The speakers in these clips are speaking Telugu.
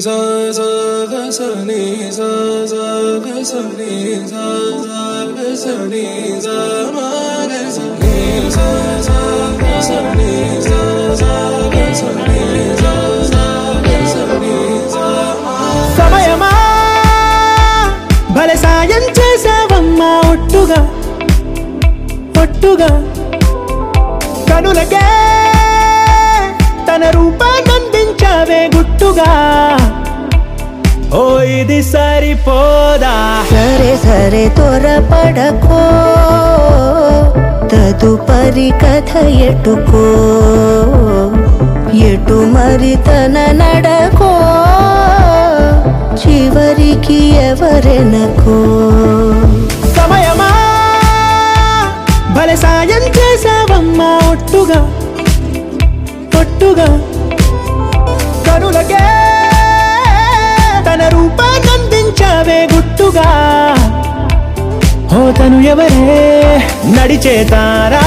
sa sa ga sa ni sa sa ga sa ni sa sa ga sa ni sa ma ga sa ni sa sa ga sa ni sa sa ga sa ni sa sa ga sa ni sa సమయమా భలే సాయం చేసావమ్మా ఒట్టుగా ఒట్టుగా కనులకే తన రూపాన్నందించావే గుట్టుగా ఓ ఇది సరిపోదా సరే సరే త్వరపడకో తదుపరి కథ ఎటుకో ఎటు మరి తన నడకో చివరికి ఎవరెనకో సమయమా భలే సాయం చేసావమ్మా ఒట్టుగా ఒట్టుగా కనులకే తన రూపాన్నందించావే గుట్టుగా ఓ తను ఎవరే నడిచే తారా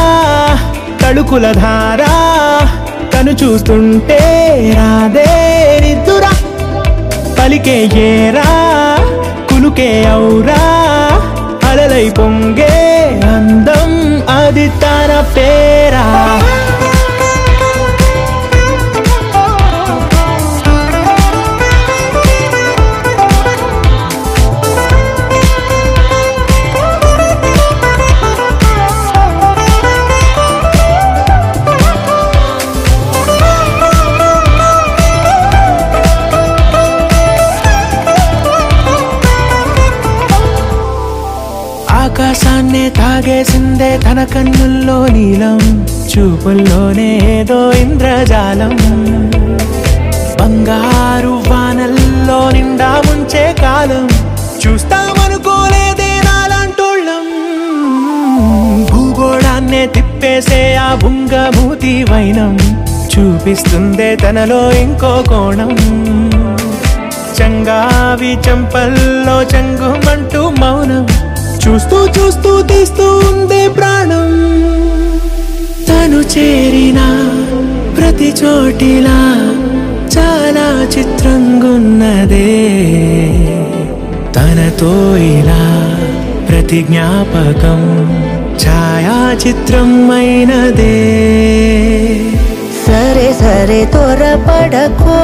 తళుకుల ధారా తను చూస్తుంటే రాదే నిద్దురా పలికే ఏరా కులుకే ఔరా అలలై పొంగే అందం అది తన పేరా ఆకాశాన్నే తాగేసిందే తన కన్నుల్లో నీలం చూపుల్లోనే ఏదో ఇంద్రజాలం బంగారు వానల్లో నిండా ముంచే కాలం చూస్తామనుకోలేదే నాలాంటోళ్ళం భూగోళాన్నే తిప్పేసే ఆ బుంగమూతి వైనం చూపిస్తుందే తనలో ఇంకో కోణం చంగావి చంపల్లో చంగుమంటూ మౌనం చూస్తూ చూస్తూ తీస్తూ ఉందే ప్రాణం తను చేరిన ప్రతి చోటిలా చాలా చిత్రంగున్నదే తనతో ఇలా ప్రతి జ్ఞాపకం ఛాయాచిత్రం అయినదే సరే సరే త్వరపడకో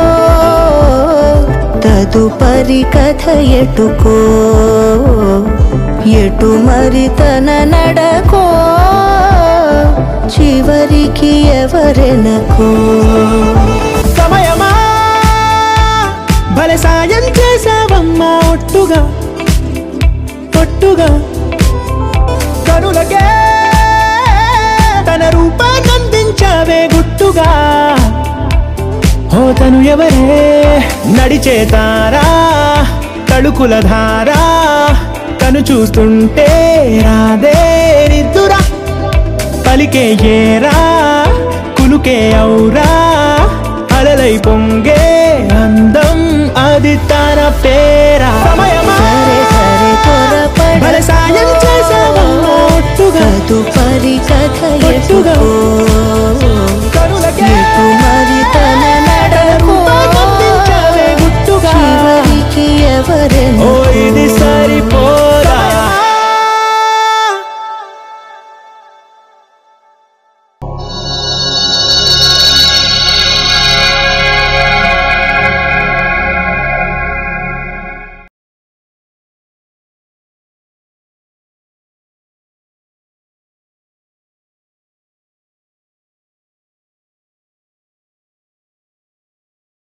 తదుపరి కథ ఎటుకో ఎటు మరి తన నడకో చివరికి ఎవరెనకో సమయమా భలే సాయం చేసావమ్మా ఒట్టుగా ఒట్టుగా కనులకే తన రూపాన్నందించావే గుట్టుగా ఓ తను ఎవరే నడిచే తారా తళుకుల ధారా తను చూస్తుంటే రాదే నిద్దురా పలికే ఏరా కులుకే ఔరా అలలై పొంగే అందం అది తన పేరా సమయమా సరే సరే